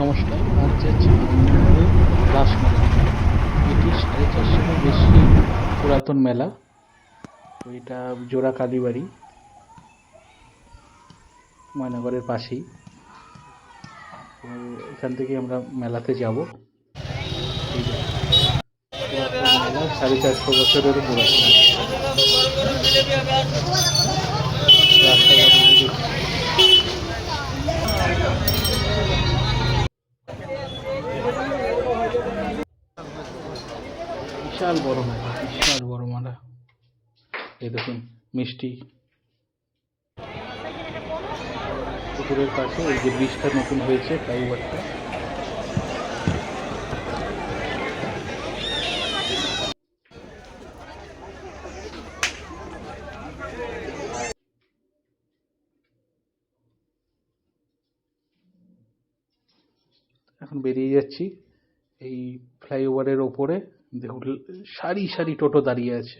নমস্কার, আজ যাচ্ছি মালদহের রাসমেলা। এটি 450-এরও বেশি পুরাতন মেলা। তো এটা জোড়া কালীবাড়ি, ময়নাগড়ের পাশেই। তো এখান থেকে আমরা মেলাতে যাব। এই যে পুরাতন মেলা, 450 বছরেরও পুরাতন। রাস্তাঘাটে দেখছি বিশাল বড় মেলা, বিশাল বড় মেলা। এই দেখুন মিষ্টি, পুকুরের পাশে এই যে ব্রিজটা নতুন হয়েছে, ফ্লাইওভারটা। এখন বেরিয়ে যাচ্ছি। এই ফ্লাইওভারের ওপরে দেখুন সারি সারি টোটো দাঁড়িয়ে আছে।